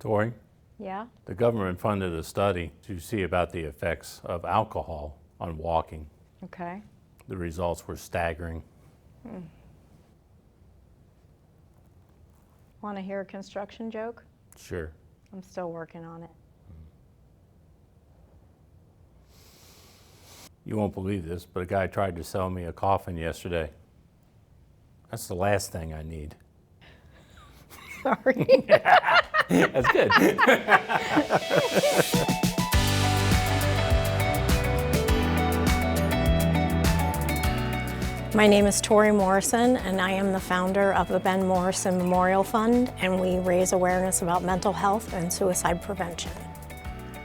Tori, Yeah? the government funded a study to see about the effects of alcohol on walking. Okay. The results were staggering. Want to hear a construction joke? Sure. I'm still working on it. You won't believe this, but a guy tried to sell me a coffin yesterday. That's the last thing I need. Sorry. That's good. My name is Tori Morrison, and I am the founder of the Ben Morrison Memorial Fund, and we raise awareness about mental health and suicide prevention.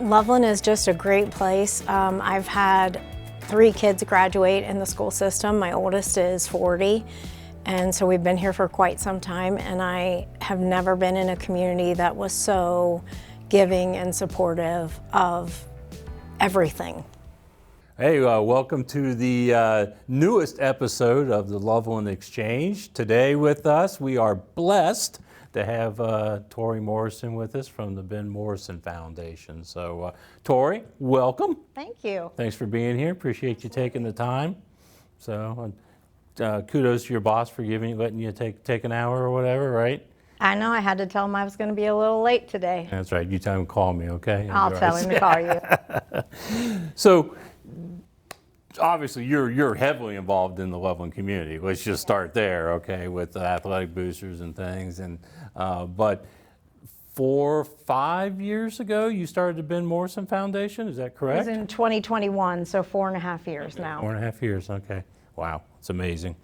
Loveland is just a great place. I've had 3 kids graduate in the school system. My oldest is 40, and so we've been here for quite some time, and I have never been in a community that was so giving and supportive of everything. Hey, welcome to the newest episode of the Loveland Exchange. Today with us, we are blessed to have Tori Morrison with us from the Ben Morrison Foundation. So, Tori, welcome. Thank you. Thanks for being here. Appreciate you taking the time. So, kudos to your boss for letting you take an hour or whatever, right? I know I had to tell him I was going to be a little late today. That's right. You tell him to call me, okay? I'll tell him to call you. So, obviously, you're heavily involved in the Loveland community. Let's just start there, okay, with athletic boosters and things. And but 4 or 5 years ago, you started the Ben Morrison Foundation. Is that It correct? was in 2021, so 4.5 years now. 4.5 years. Okay. Wow, it's amazing.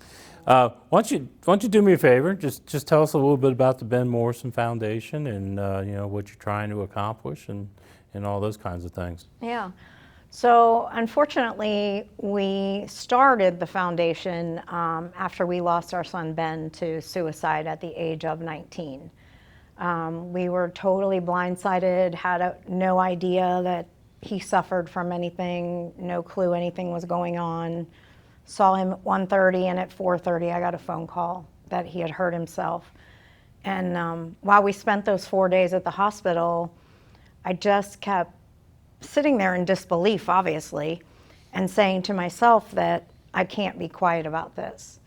Why don't you do me a favor? Just tell us a little bit about the Ben Morrison Foundation and what you're trying to accomplish and all those kinds of things. Yeah. So unfortunately, we started the foundation after we lost our son Ben to suicide at the age of 19. We were totally blindsided, had no idea that he suffered from anything, no clue anything was going on. Saw him at 1:30, and at 4:30 I got a phone call that he had hurt himself. And while we spent those 4 days at the hospital, I just kept sitting there in disbelief, obviously, and saying to myself that I can't be quiet about this.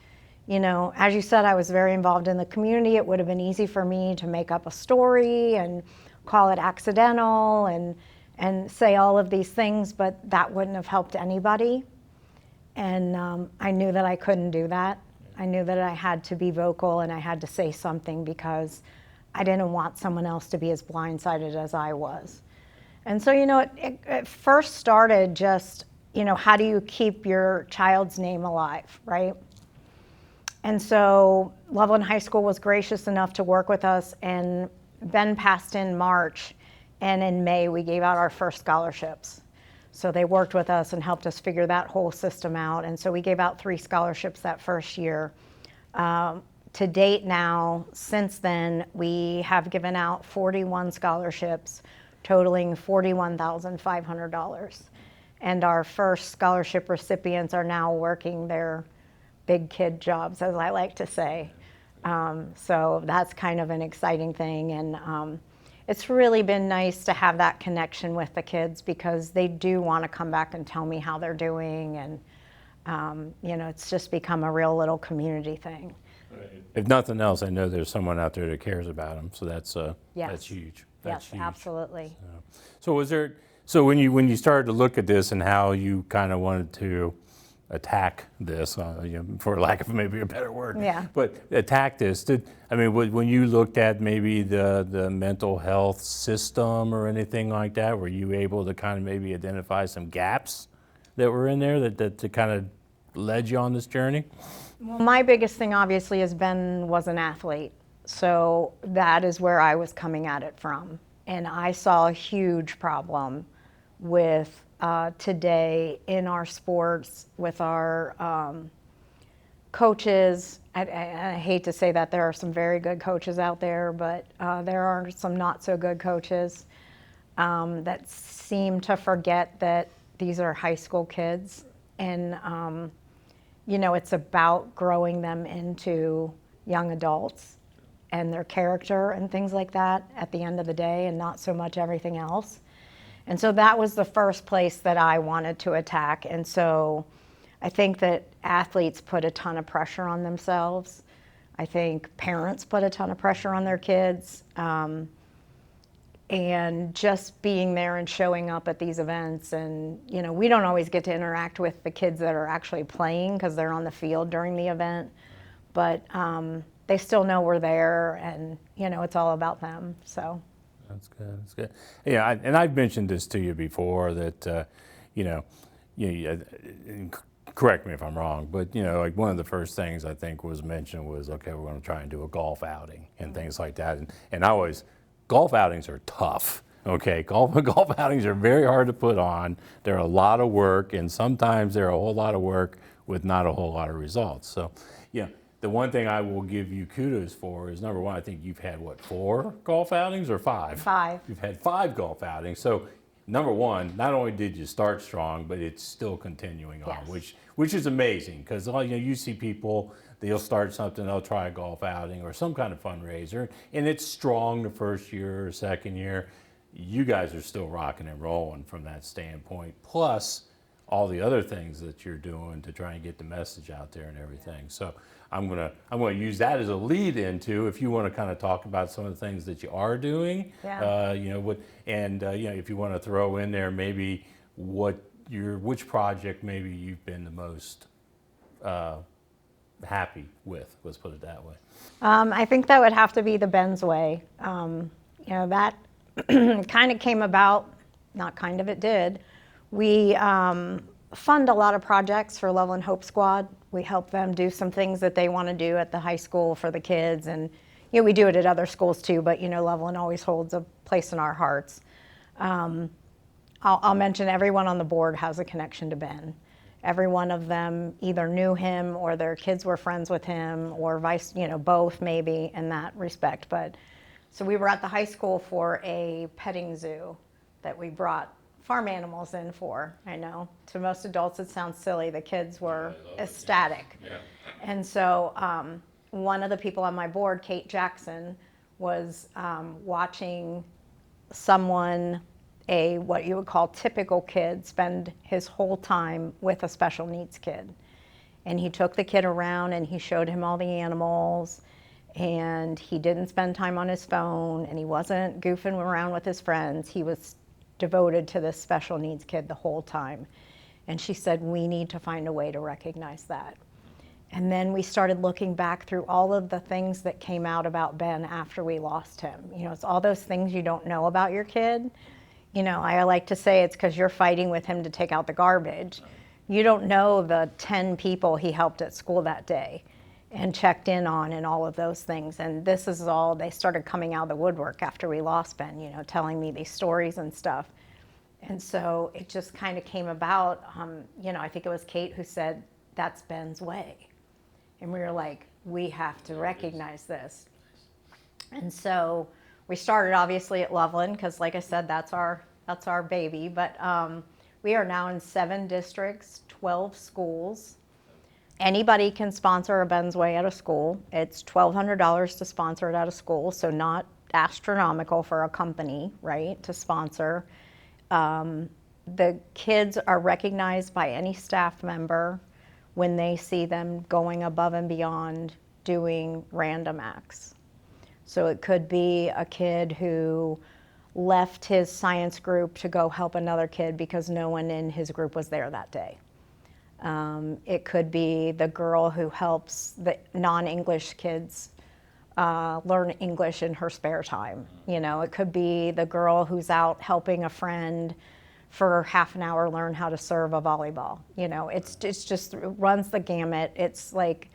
You know, as you said, I was very involved in the community. It would have been easy for me to make up a story and call it accidental and say all of these things, but that wouldn't have helped anybody. And I knew that I couldn't do that. I knew that I had to be vocal and I had to say something because I didn't want someone else to be as blindsided as I was. And so, it first started just, how do you keep your child's name alive, right? And so Loveland High School was gracious enough to work with us, and Ben passed in March, and in May we gave out our first scholarships. So they worked with us and helped us figure that whole system out. And so we gave out 3 scholarships that first year. To date now, since then, we have given out 41 scholarships, totaling $41,500. And our first scholarship recipients are now working their big kid jobs, as I like to say. So that's kind of an exciting thing. And it's really been nice to have that connection with the kids because they do want to come back and tell me how they're doing. And, it's just become a real little community thing. If nothing else, I know there's someone out there that cares about them, so that's huge. That's yes, huge. Absolutely. So when you started to look at this and how you kind of wanted to attack this, for lack of maybe a better word, but attack this, when you looked at maybe the mental health system or anything like that, were you able to kind of maybe identify some gaps that were in there that kind of led you on this journey? Well, my biggest thing obviously is Ben was an athlete. So that is where I was coming at it from. And I saw a huge problem with today in our sports, with our coaches. I hate to say that there are some very good coaches out there, but there are some not so good coaches that seem to forget that these are high school kids. And, it's about growing them into young adults. and their character and things like that at the end of the day, and not so much everything else. And so that was the first place that I wanted to attack. And so I think that athletes put a ton of pressure on themselves. I think parents put a ton of pressure on their kids. And just being there and showing up at these events, and we don't always get to interact with the kids that are actually playing because they're on the field during the event, but they still know we're there, and it's all about them. So that's good. That's good. Yeah, and I've mentioned this to you before that correct me if I'm wrong, but like one of the first things I think was mentioned was, okay, we're going to try and do a golf outing and things like that, and I always. Golf outings are tough, okay? Golf outings are very hard to put on. They're a lot of work, and sometimes they're a whole lot of work with not a whole lot of results. So, the one thing I will give you kudos for is, number one, I think you've had, 4 golf outings or 5? 5. You've had 5 golf outings. So, number one, not only did you start strong, but it's still continuing on, which is amazing, because you see people, they'll start something, they'll try a golf outing or some kind of fundraiser, and it's strong the first year or second year. You guys are still rocking and rolling from that standpoint, plus all the other things that you're doing to try and get the message out there and everything. So I'm gonna use that as a lead into, if you want to kind of talk about some of the things that you are doing, if you want to throw in there maybe which project maybe you've been the most happy with, let's put it that way. I think that would have to be the Ben's Way. That kind of came about, not kind of, it did. We fund a lot of projects for Loveland Hope Squad. We help them do some things that they want to do at the high school for the kids, and we do it at other schools too, but Loveland always holds a place in our hearts. I'll mention everyone on the board has a connection to Ben. Every one of them either knew him or their kids were friends with him, or both maybe in that respect. But so we were at the high school for a petting zoo that we brought farm animals in for. I know to most adults it sounds silly. The kids were ecstatic. Yeah. And so one of the people on my board, Kate Jackson, was watching someone, what you would call typical kid, spend his whole time with a special needs kid. And he took the kid around and he showed him all the animals, and he didn't spend time on his phone, and he wasn't goofing around with his friends. He was devoted to this special needs kid the whole time. And she said, we need to find a way to recognize that. And then we started looking back through all of the things that came out about Ben after we lost him. It's all those things you don't know about your kid. I like to say it's because you're fighting with him to take out the garbage. You don't know the 10 people he helped at school that day and checked in on and all of those things. And this is all, they started coming out of the woodwork after we lost Ben, telling me these stories and stuff. And so it just kind of came about, I think it was Kate who said, that's Ben's way. And we were like, we have to recognize this. And so we started obviously at Loveland, because like I said, that's our baby. But we are now in 7 districts, 12 schools. Anybody can sponsor a Ben's Way at a school. It's $1,200 to sponsor it at a school, so not astronomical for a company, right, to sponsor. The kids are recognized by any staff member when they see them going above and beyond doing random acts. So it could be a kid who left his science group to go help another kid because no one in his group was there that day. It could be the girl who helps the non-English kids learn English in her spare time. It could be the girl who's out helping a friend for half an hour learn how to serve a volleyball. It's just, it runs the gamut. It's like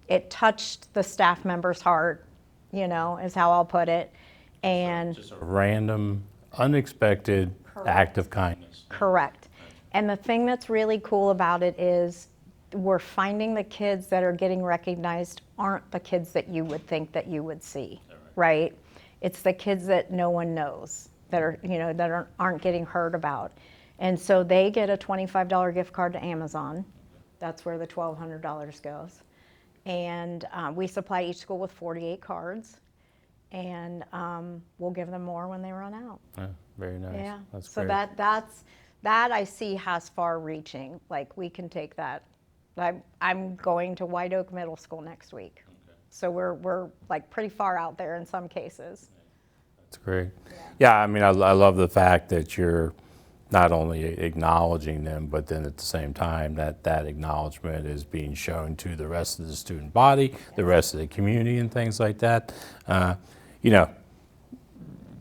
it touched the staff member's heart, is how I'll put it. And just a random, unexpected act of kindness. Correct. And the thing that's really cool about it is we're finding the kids that are getting recognized aren't the kids that you would think that you would see, right? It's the kids that no one knows, that are, that aren't getting heard about. And so they get a $25 gift card to Amazon. That's where the $1,200 goes. And we supply each school with 48 cards. and we'll give them more when they run out. Yeah, very nice. Yeah. That's So great. that I see has far-reaching. Like, we can take that. I'm going to White Oak Middle School next week, so we're like pretty far out there in some cases. That's great. Yeah, I mean, I love the fact that you're not only acknowledging them, but then at the same time that acknowledgement is being shown to the rest of the student body, the rest of the community, and things like that. You know,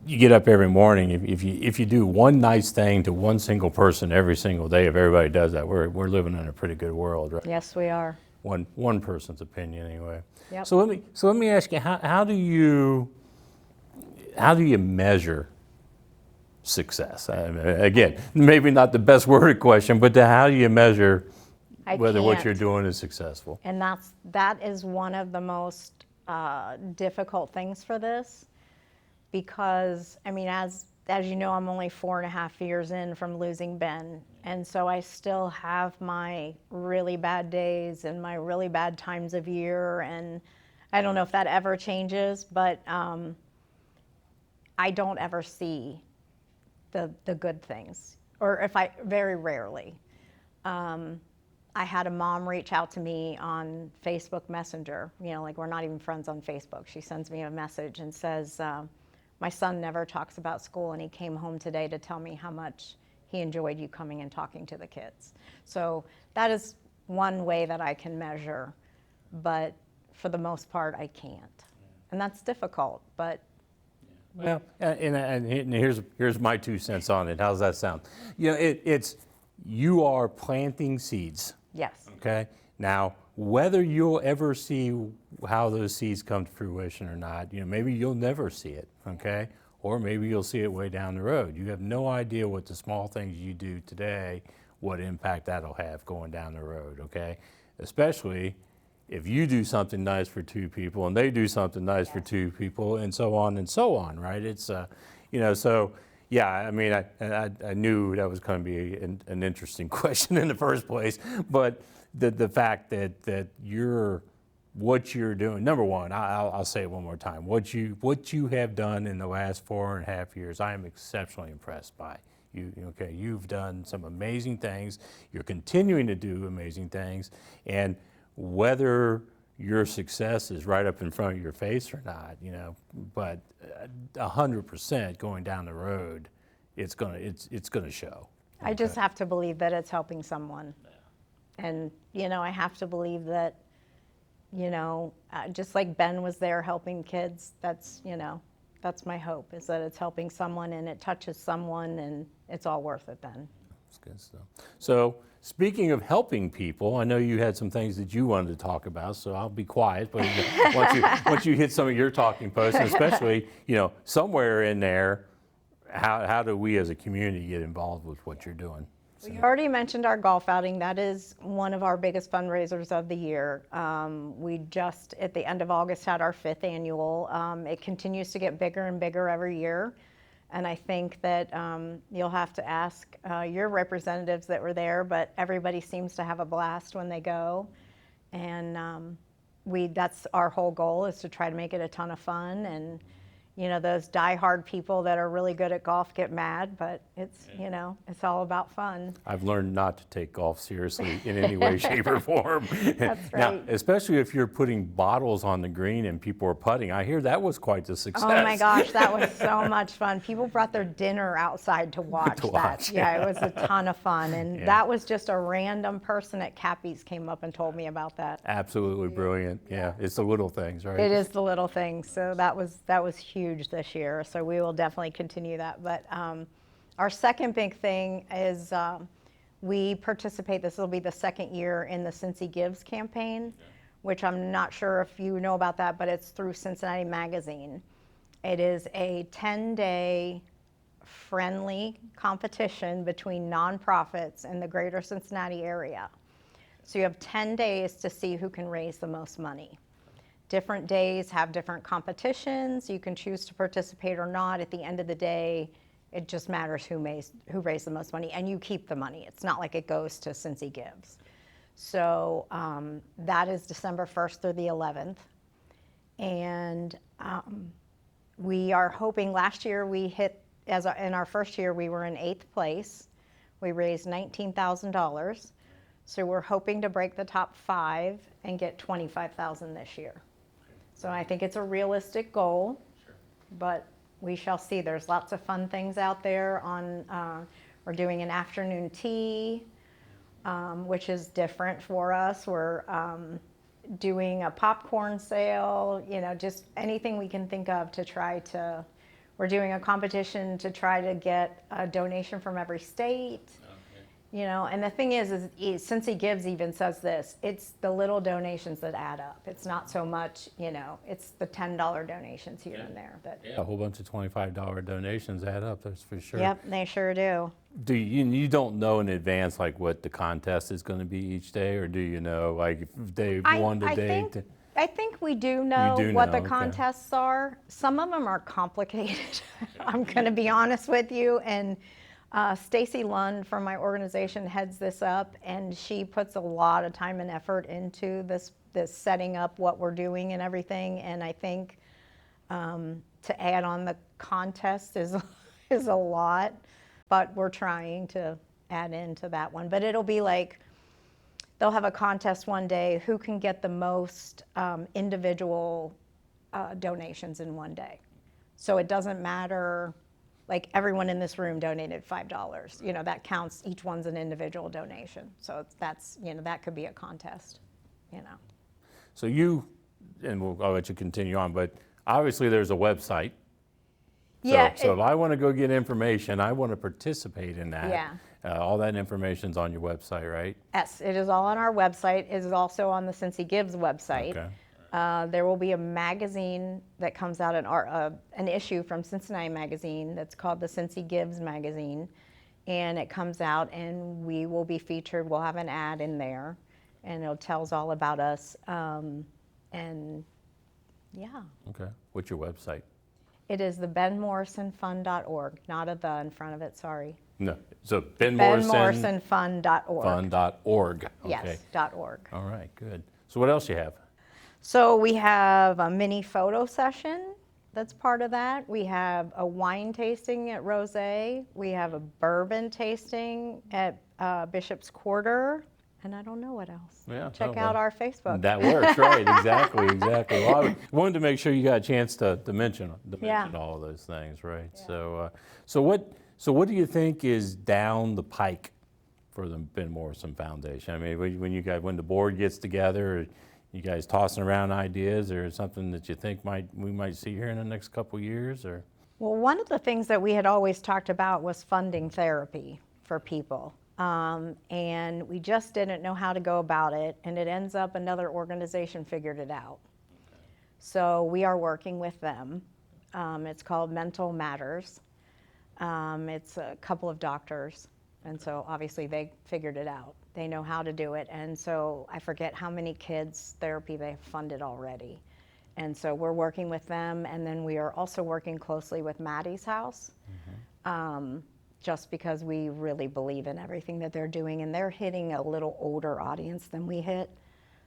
you get up every morning. If you do one nice thing to one single person every single day, if everybody does that, we're living in a pretty good world, right? Yes, we are. One person's opinion, anyway. Yep. So let me ask you, how do you measure success? I mean, again, maybe not the best worded question, but how do you measure whether what you're doing is successful? And that is one of the most difficult things for this, because I mean, as you know, I'm only 4.5 years in from losing Ben, and so I still have my really bad days and my really bad times of year, and I don't know if that ever changes, but I don't ever see the good things, or if I very rarely. I had a mom reach out to me on Facebook Messenger. You know, like, we're not even friends on Facebook. She sends me a message and says, my son never talks about school, and he came home today to tell me how much he enjoyed you coming and talking to the kids. So that is one way that I can measure, but for the most part, I can't. And that's difficult, but. Well, and here's my 2 cents on it. How's that sound? You know, it's you are planting seeds. Yes. Okay. Now, whether you'll ever see how those seeds come to fruition or not, you know, maybe you'll never see it. Okay. Or maybe you'll see it way down the road. You have no idea what the small things you do today, what impact that'll have going down the road. Okay. Especially if you do something nice for 2 people and they do something nice for 2 people, and so on, right? It's, you know, so yeah, I mean, I knew that was going to be an interesting question in the first place, but the fact that what you're doing, number one, I'll say it one more time, what you have done in the last 4.5 years, I am exceptionally impressed by. Okay, you've done some amazing things. You're continuing to do amazing things, and whether your success is right up in front of your face or not, you know, but 100% going down the road, it's gonna show. I just have to believe that it's helping someone. And, you know, I have to believe that, you know, just like Ben was there helping kids, that's, you know, that's my hope, is that it's helping someone and it touches someone, and it's all worth it then. That's good stuff. So, speaking of helping people, I know you had some things that you wanted to talk about, so I'll be quiet. But once you hit some of your talking points, and especially, you know, somewhere in there, how do we as a community get involved with what you're doing? So. You already mentioned our golf outing. That is one of our biggest fundraisers of the year. We just, at the end of August, had our 5th annual. It continues to get bigger and bigger every year. And I think that you'll have to ask your representatives that were there, but everybody seems to have a blast when they go. And that's our whole goal, is to try to make it a ton of fun. And, you know, those die-hard people that are really good at golf get mad, but it's, you know, it's all about fun. I've learned not to take golf seriously in any way, shape, or form. That's right. Now, especially if you're putting bottles on the green and people are putting. I hear that was quite the success. Oh my gosh, that was so much fun. People brought their dinner outside to watch that. Yeah, it was a ton of fun. And that was just a random person at Cappy's came up and told me about that. Absolutely brilliant. Yeah, it's the little things, right? It is the little things. So that was huge this year, so we will definitely continue that. But our second big thing is we participate, this will be the 2nd year, in the Cincy Gives campaign, which I'm not sure if you know about that, but it's through Cincinnati Magazine. It is a 10-day friendly competition between nonprofits in the greater Cincinnati area. So you have 10 days to see who can raise the most money. Different days have different competitions. You can choose to participate or not. At the end of the day, it just matters who raised the most money, and you keep the money. It's not like it goes to Cincy Gives. So that is December 1st through the 11th. And we are hoping, last year we hit, in our first year, we were in 8th place. We raised $19,000. So we're hoping to break the top 5 and get $25,000 this year. So I think it's a realistic goal, but we shall see. There's lots of fun things out there we're doing an afternoon tea, which is different for us. We're doing a popcorn sale, just anything we can think of to try to, we're doing a competition to try to get a donation from every state. And the thing is Cincy Gives even says this, it's the little donations that add up. It's not so much, it's the $10 donations here and there. A whole bunch of $25 donations add up, that's for sure. Yep, they sure do. Do you don't know in advance like what the contest is going to be each day, or do you know like if they won today? I think we do know what the contests are. Some of them are complicated. I'm going to be honest with you. And Stacy Lund from my organization heads this up, and she puts a lot of time and effort into this setting up what we're doing and everything. And I think to add on the contest is a lot, but we're trying to add into that one. But it'll be like, they'll have a contest one day, who can get the most individual donations in one day. So it doesn't matter, like everyone in this room donated $5. That counts, each one's an individual donation. So that's, that could be a contest, So I'll let you continue on, but obviously there's a website. So if I want to go get information, I want to participate in that. Yeah. All that information's on your website, right? Yes, it is all on our website. It is also on the Cincy Gives website. Okay. There will be a magazine that comes out, an issue from Cincinnati Magazine that's called the Cincy Gives magazine, and it comes out and we will be featured. We'll have an ad in there, and it tells all about us. And yeah. Okay. What's your website? It is the benmorrisonfund.org, not a "the" in front of it, sorry. No, so benmorrisonfund.org. benmorrisonfund.org. Okay. Yes, .org. All right, good. So what else you have? So we have a mini photo session that's part of that. We have a wine tasting at Rosé. We have a bourbon tasting at Bishop's Quarter. And I don't know what else. Yeah, Check out our Facebook. That works, right? Exactly. Well, I wanted to make sure you got a chance to mention all of those things, right? Yeah. So what do you think is down the pike for the Ben Morrison Foundation? I mean, when the board gets together, are you guys tossing around ideas, or something that you think we might see here in the next couple of years, or? Well, one of the things that we had always talked about was funding therapy for people. And we just didn't know how to go about it, and it ends up another organization figured it out. Okay. So we are working with them. It's called Mental Matters. It's a couple of doctors, and so obviously they figured it out. They know how to do it, and so I forget how many kids' therapy they've funded already. And so we're working with them, and then we are also working closely with Maddie's House. Mm-hmm. Just because we really believe in everything that they're doing, and they're hitting a little older audience than we hit.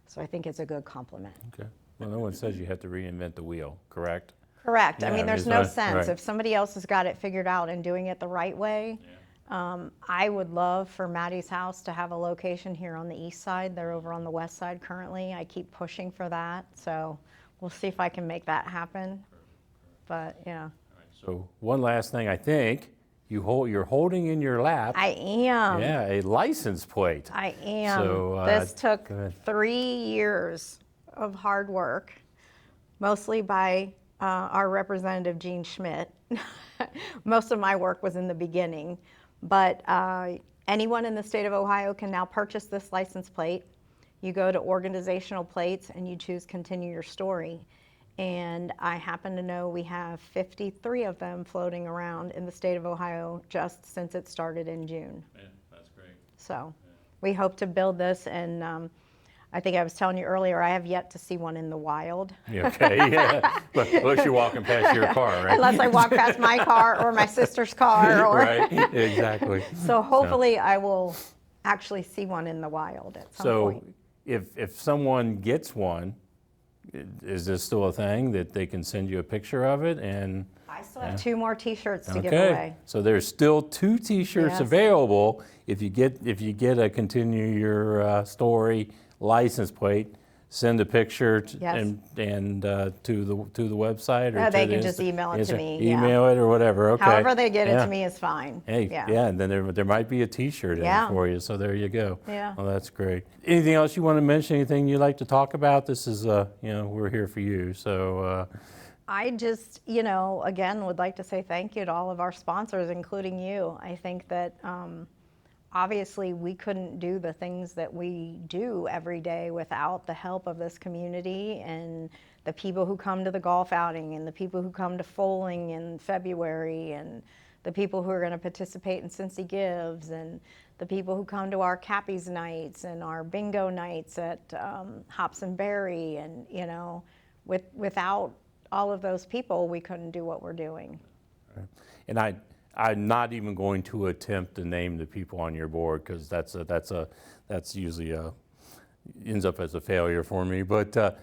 So I think it's a good compliment. Okay. Well, no one says you have to reinvent the wheel, correct? Correct. Yeah, I mean, there's no sense. Right. If somebody else has got it figured out and doing it the right way, I would love for Maddie's House to have a location here on the east side. They're over on the west side currently. I keep pushing for that. So we'll see if I can make that happen. But yeah. All right. So one last thing, I think. You're holding in your lap. I am. Yeah, a license plate. I am. So, this took 3 years of hard work, mostly by our representative, Gene Schmidt. Most of my work was in the beginning, but anyone in the state of Ohio can now purchase this license plate. You go to organizational plates and you choose continue your story. And I happen to know we have 53 of them floating around in the state of Ohio just since it started in June. Yeah, that's great. So we hope to build this, and I think I was telling you earlier, I have yet to see one in the wild. Okay, yeah. Unless you're walking past your car, right? Unless I walk past my car or my sister's car. Or right, exactly. So hopefully I will actually see one in the wild at some point. So if someone gets one, is this still a thing that they can send you a picture of it? And I still have 2 more T-shirts to give okay, away. so there's still 2 T-shirts Yes. available if you get a continue your story license plate. Send a picture Yes. and to the website, or They to can the just email it to me. Email it or whatever. Okay. However they get it to me is fine. Hey, yeah, and then there might be a T-shirt in for you. So there you go. Yeah. Well, that's great. Anything else you want to mention? Anything you'd like to talk about? This is we're here for you. So. I just, again, would like to say thank you to all of our sponsors, including you. I think that obviously we couldn't do the things that we do every day without the help of this community and the people who come to the golf outing and the people who come to Foaling in February and the people who are going to participate in Cincy Gives and the people who come to our Cappies nights and our bingo nights at Hops and Berry. And, without all of those people, we couldn't do what we're doing. And I'm not even going to attempt to name the people on your board, because that's usually ends up as a failure for me. But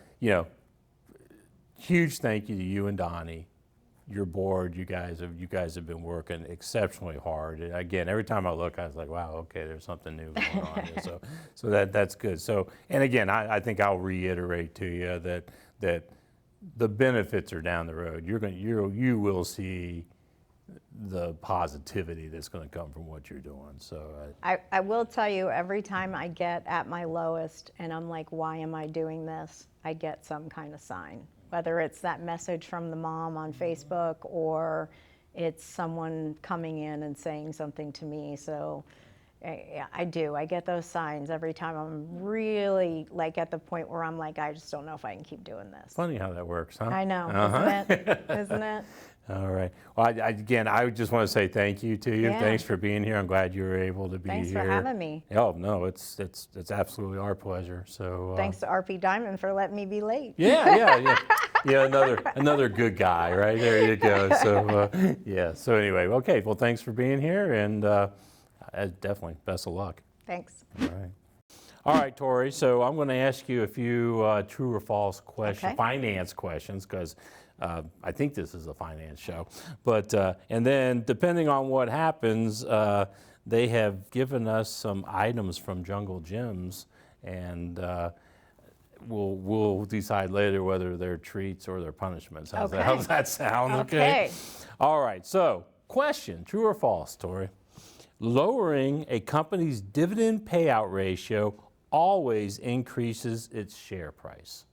huge thank you to you and Donnie, your board. You guys have been working exceptionally hard. And again, every time I look, I was like, wow, okay, there's something new going on here. So that's good. So, and again, I think I'll reiterate to you that the benefits are down the road. You will see the positivity that's going to come from what you're doing. So I will tell you, every time I get at my lowest and I'm like, why am I doing this? I get some kind of sign, whether it's that message from the mom on Facebook or it's someone coming in and saying something to me. So I do. I get those signs every time I'm really at the point where I'm like, I just don't know if I can keep doing this. Funny how that works, huh? I know, isn't it? All right. Well, I just want to say thank you to you. Yeah. Thanks for being here. I'm glad you were able to be here. Thanks for having me. Oh, no, it's absolutely our pleasure. So thanks to RP Diamond for letting me be late. Yeah. Another good guy, right? There you go. So So anyway, okay. Well, thanks for being here, and definitely best of luck. Thanks. All right, Tori. So I'm going to ask you a few true or false finance questions, because I think this is a finance show. But and then depending on what happens, they have given us some items from Jungle Gyms, and we'll decide later whether they're treats or they're punishments. How's that sound? Okay. All right. So question: true or false, Tori? Lowering a company's dividend payout ratio always increases its share price.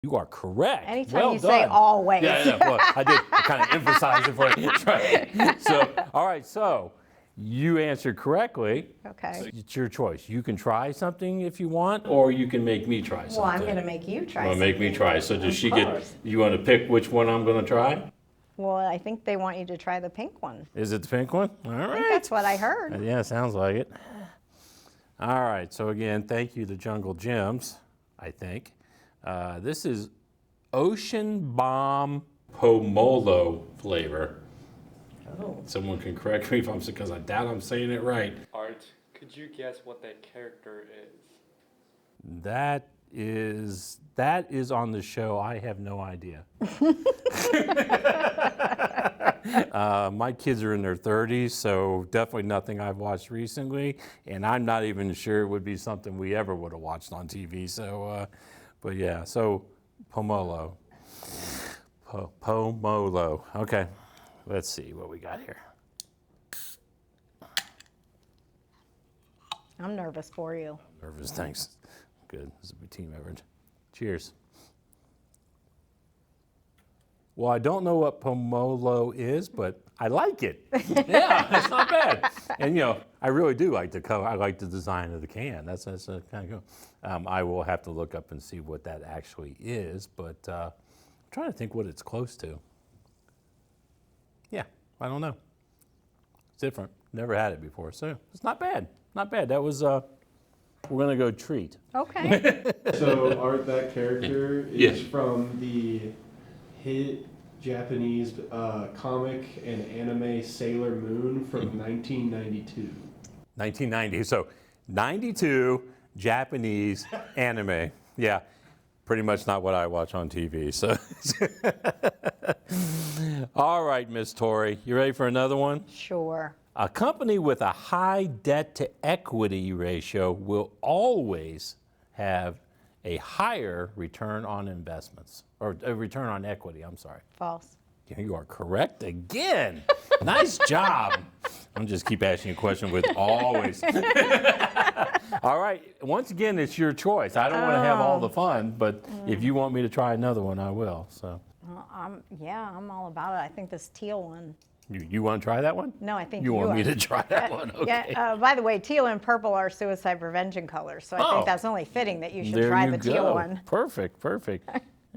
You are correct. Anytime say always. Yeah. Well, I did kind of emphasize it for you. Right. So, all right. So, you answered correctly. Okay. So it's your choice. You can try something if you want, or you can make me try something. Well, I'm going to make you try something. Make me try. So, does she get? You want to pick which one I'm going to try? Well, I think they want you to try the pink one. Is it the pink one? All right. I think that's what I heard. Yeah, sounds like it. All right. So again, thank you to Jungle Gyms, I think. This is Ocean Bomb Pomolo flavor. Oh. Someone can correct me because I doubt I'm saying it right. Art, could you guess what that character is? That is on the show. I have no idea. My kids are in their 30s, so definitely nothing I've watched recently, and I'm not even sure it would be something we ever would have watched on TV. So, but yeah, so Pomolo. Pomolo. Okay, let's see what we got here. I'm nervous for you. Nervous, thanks. Good, this is a team effort. Cheers. Well, I don't know what pomolo is, but I like it. Yeah, it's not bad. And I really do like the color. I like the design of the can. That's kind of cool. I will have to look up and see what that actually is, but I'm trying to think what it's close to. Yeah, I don't know. It's different. Never had it before, so it's not bad. Not bad. That was. We're gonna go treat. Okay. So, Art, that character is from the hit Japanese comic and anime Sailor Moon from 1992. 1990. So, 92 Japanese anime. Yeah. pretty much not what I watch on TV. So, all right, Miss Tori, you ready for another one? Sure. A company with a high debt to equity ratio will always have a higher return on investments, or a return on equity, I'm sorry. False. You are correct again. Nice job. I'm just keep asking you a question with always. All right. Once again, it's your choice. I don't want to have all the fun, but if you want me to try another one, I will. So. Well, I'm all about it. I think this teal one. You want to try that one? No, I think you want me to try that one. Okay. Yeah. By the way, teal and purple are suicide prevention colors, so I think that's only fitting that you should try the teal one. Perfect.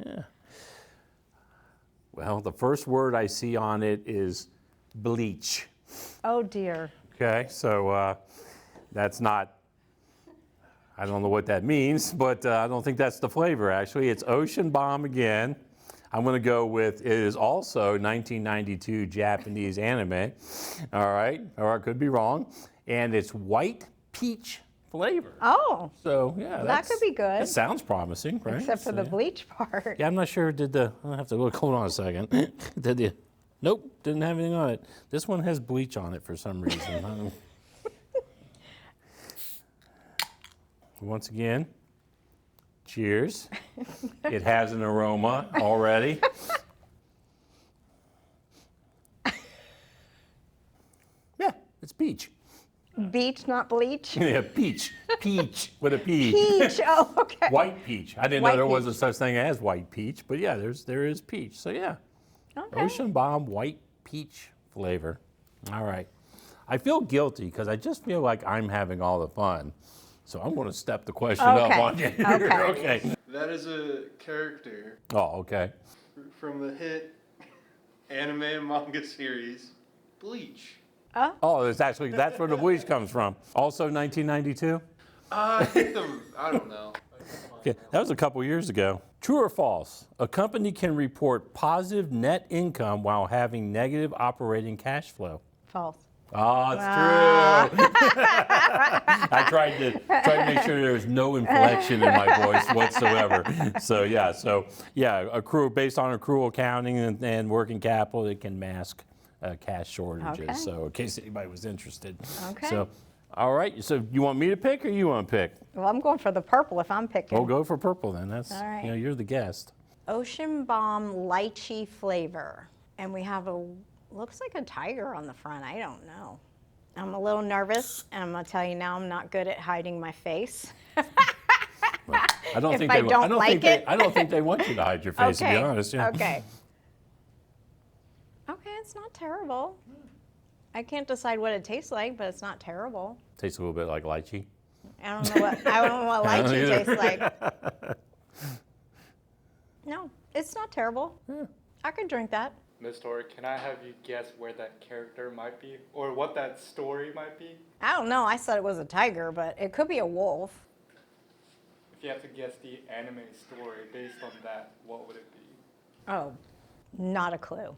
Yeah. Well, the first word I see on it is bleach. Oh dear. Okay, so that's not, I don't know what that means, but I don't think that's the flavor actually. It's Ocean Bomb again. I'm going to go with, it is also 1992 Japanese anime. All right, or I could be wrong. And it's white peach flavor. Oh. So, yeah. That could be good. That sounds promising, right? Except for the bleach part. Yeah, I'm not sure, I'll have to look, hold on a second. Nope, didn't have anything on it. This one has bleach on it for some reason. Once again, cheers. It has an aroma already. Yeah, it's peach. Beach, not bleach? Yeah, peach. Peach with a P. Peach, oh, okay. White peach. I didn't White know there was peach. a such thing as white peach, but yeah, there is peach. So yeah, Okay. Ocean Bomb white peach flavor. All right. I feel guilty because I just feel like I'm having all the fun. So I'm going to step the question up on you. Okay. That is a character Oh, okay. from the hit anime and manga series Bleach. Oh, that's where the bleach comes from. Also 1992? I think I don't know. Okay, that was a couple years ago. True or false? A company can report positive net income while having negative operating cash flow. False. Oh, it's true. I tried to make sure there was no inflection in my voice whatsoever. So yeah, accrual based on accrual accounting and working capital, it can mask cash shortages. Okay. So in case anybody was interested. Okay. So, all right. So you want me to pick or you want to pick? Well, I'm going for the purple if I'm picking. We'll go for purple then. That's All right. you're the guest. Ocean Bomb lychee flavor. And we have looks like a tiger on the front. I don't know. I'm a little nervous, and I'm going to tell you now I'm not good at hiding my face. I don't If think I they don't like it. I don't think they want you to hide your face, to be honest. Yeah. Okay. Okay, it's not terrible. I can't decide what it tastes like, but it's not terrible. Tastes a little bit like lychee. I don't know what lychee tastes like. No, it's not terrible. Yeah. I could drink that. Miss Tori, can I have you guess where that character might be? Or what that story might be? I don't know. I said it was a tiger, but it could be a wolf. If you have to guess the anime story based on that, what would it be? Oh, not a clue.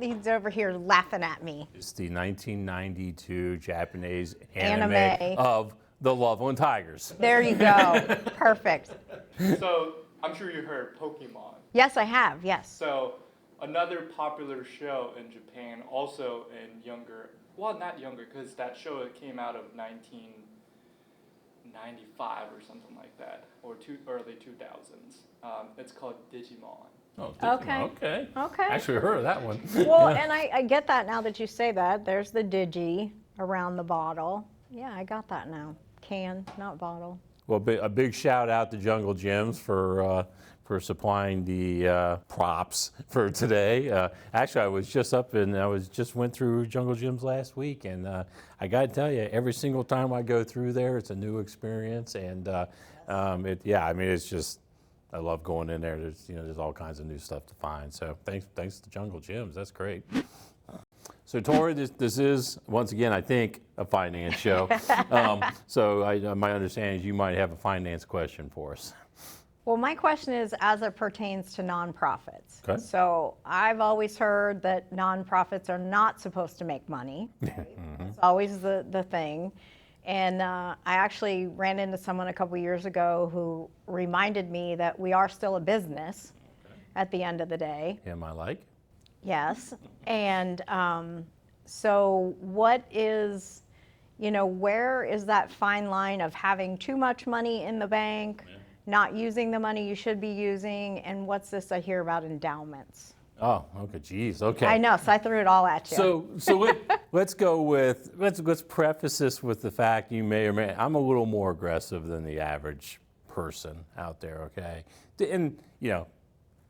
He's over here laughing at me. It's the 1992 Japanese Anime. anime of the Loveland Tigers. There you go. Perfect. So, I'm sure you heard Pokemon. Yes, I have. Yes. So, another popular show in Japan, also in younger, well, not younger, because that show came out of 1995 or something like that, or early 2000s. It's called Digimon. Oh, Okay. Okay. Actually heard of that one. Well, and I get that now that you say that. There's the Digi around the bottle. Yeah, I got that now. Can, not bottle. Well, a big shout out to Jungle Gyms for supplying the props for today. Actually, I was just went through Jungle Gyms last week, and I got to tell you, every single time I go through there, it's a new experience, and it's just. I love going in there. There's all kinds of new stuff to find. So thanks to Jungle Gyms. That's great. So Tori, this is once again I think a finance show. So my understanding is you might have a finance question for us. Well, my question is as it pertains to nonprofits. Okay. So I've always heard that nonprofits are not supposed to make money. Right? It's always the thing. And I actually ran into someone a couple years ago who reminded me that we are still a business at the end of the day. Am I like? Yes. And so what is, where is that fine line of having too much money in the bank, not using the money you should be using, and what's this I hear about endowments? Oh, okay, geez, okay. I know, so I threw it all at you. So let's go with, let's preface this with the fact you may or may, I'm a little more aggressive than the average person out there, okay? And,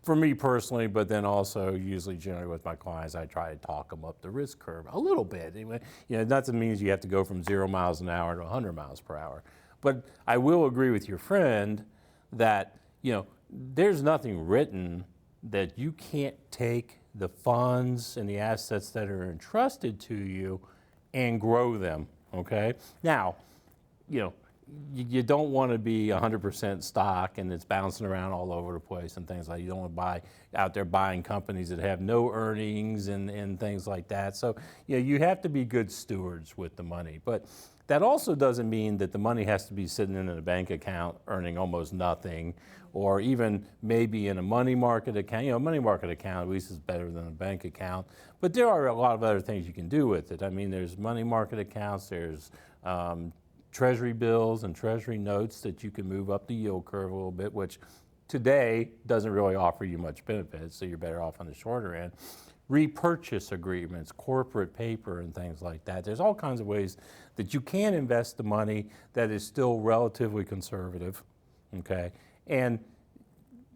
for me personally, but then also usually generally with my clients, I try to talk them up the risk curve a little bit. Anyway, that means you have to go from 0 miles an hour to 100 miles per hour. But I will agree with your friend that, there's nothing written that you can't take the funds and the assets that are entrusted to you and grow them, okay? Now, you don't want to be 100% stock and it's bouncing around all over the place and things like that. You don't want to buy out there buying companies that have no earnings and things like that. So, you have to be good stewards with the money. But that also doesn't mean that the money has to be sitting in a bank account earning almost nothing, or even maybe in a money market account. A money market account at least is better than a bank account. But there are a lot of other things you can do with it. I mean, there's money market accounts, there's treasury bills and treasury notes that you can move up the yield curve a little bit, which today doesn't really offer you much benefit, so you're better off on the shorter end. Repurchase agreements, corporate paper, and things like that. There's all kinds of ways that you can invest the money that is still relatively conservative, okay? And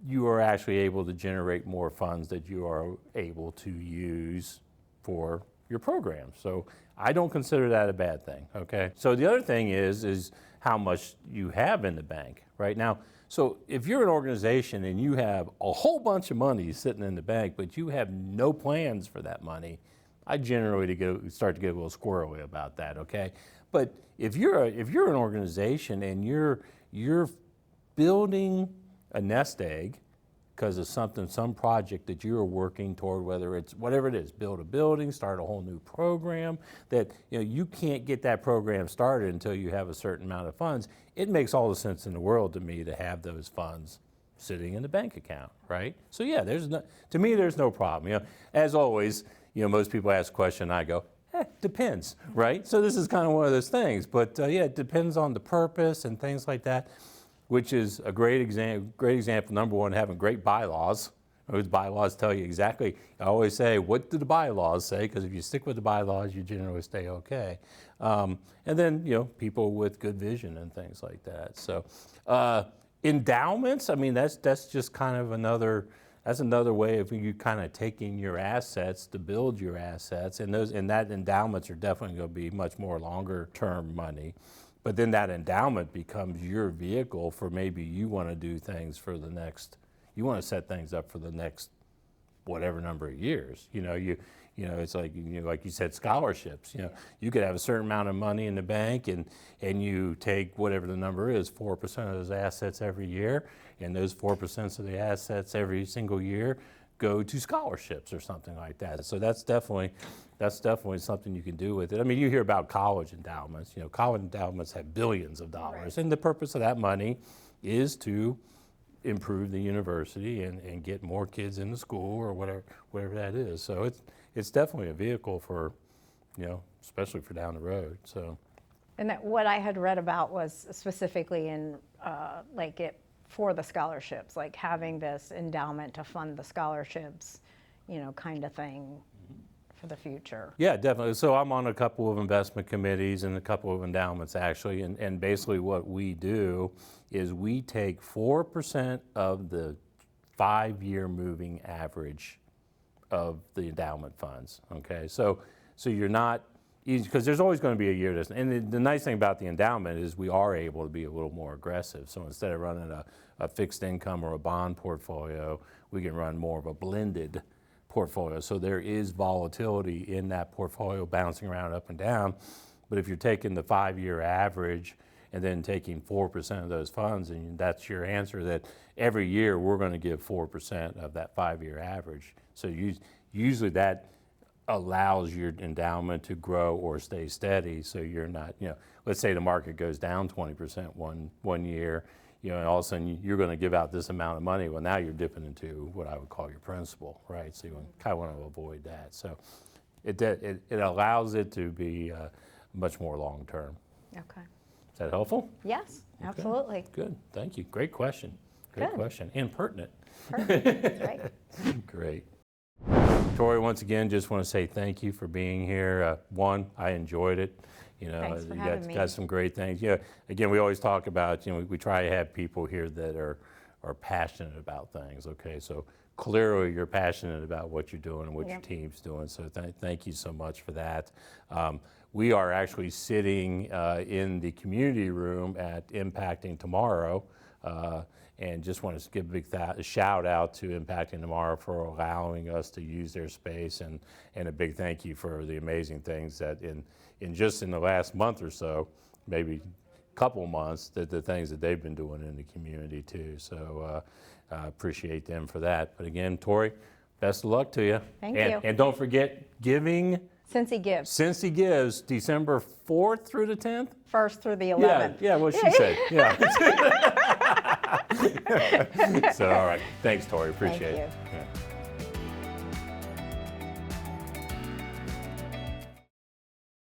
you are actually able to generate more funds that you are able to use for your program. So I don't consider that a bad thing, okay? So the other thing is how much you have in the bank right now. So if you're an organization and you have a whole bunch of money sitting in the bank, but you have no plans for that money, I generally start to get a little squirrely about that, okay? But if you're an organization and you're building a nest egg because of some project that you're working toward, whether it's whatever it is, build a building, start a whole new program, that you can't get that program started until you have a certain amount of funds, it makes all the sense in the world to me to have those funds sitting in the bank account, right? So yeah, to me there's no problem. As always, most people ask a question, I go, depends, right? So this is kind of one of those things, but yeah, it depends on the purpose and things like that, which is a great example. Number one, having great bylaws. Those bylaws tell you exactly, I always say, what do the bylaws say? Because if you stick with the bylaws, you generally stay okay. And then, people with good vision and things like that. So endowments, I mean, that's just kind of another way of you kind of taking your assets to build your assets. And that endowments are definitely going to be much more longer term money. But then that endowment becomes your vehicle for maybe you want to do things for the next, you want to set things up for the next whatever number of years. It's like, like you said, scholarships. You could have a certain amount of money in the bank and you take whatever the number is, 4% of those assets every year, and those 4% of the assets every single year go to scholarships or something like that. So that's definitely something you can do with it. I mean, you hear about college endowments. College endowments have billions of dollars, and the purpose of that money is to improve the university and get more kids into school or whatever that is. So it's definitely a vehicle for, especially for down the road. So. And what I had read about was specifically in for the scholarships, like having this endowment to fund the scholarships, kind of thing for the future. Yeah, definitely. So I'm on a couple of investment committees and a couple of endowments actually, and basically what we do is we take 4% of the 5-year moving average of the endowment funds, okay? So you're not, because there's always going to be a year, and the nice thing about the endowment is we are able to be a little more aggressive. So instead of running a fixed income or a bond portfolio, we can run more of a blended portfolio. So there is volatility in that portfolio bouncing around up and down. But if you're taking the 5-year average and then taking 4% of those funds, and that's your answer, that every year we're going to give 4% of that 5-year average. So usually that allows your endowment to grow or stay steady, so you're not, let's say the market goes down 20% one year, and all of a sudden you're going to give out this amount of money. Well, now you're dipping into what I would call your principal, right? So you kind of want to avoid that. So it allows it to be much more long term. Okay. Is that helpful? Yes, absolutely. Good. Thank you. Great question. Great question. And pertinent. Perfect. Right. Great. Tori, once again, just want to say thank you for being here. One, I enjoyed it. Thanks for You having me. got some great things. Again, we always talk about, we try to have people here that are passionate about things. Okay, so clearly you're passionate about what you're doing and what your team's doing. So thank you so much for that. We are actually sitting in the community room at Impacting Tomorrow. And just want to give a big shout out to Impacting Tomorrow for allowing us to use their space, and a big thank you for the amazing things that in the last month or so, maybe a couple months, the things that they've been doing in the community too. So I appreciate them for that. But again, Tori, best of luck to you. Thank you. And don't forget giving. Since he gives. Since he gives, December 4th through the 10th? 1st through the 11th. Yeah, what she said. Yeah. So, all right. Thanks, Tori. Appreciate it. Thank you. Yeah.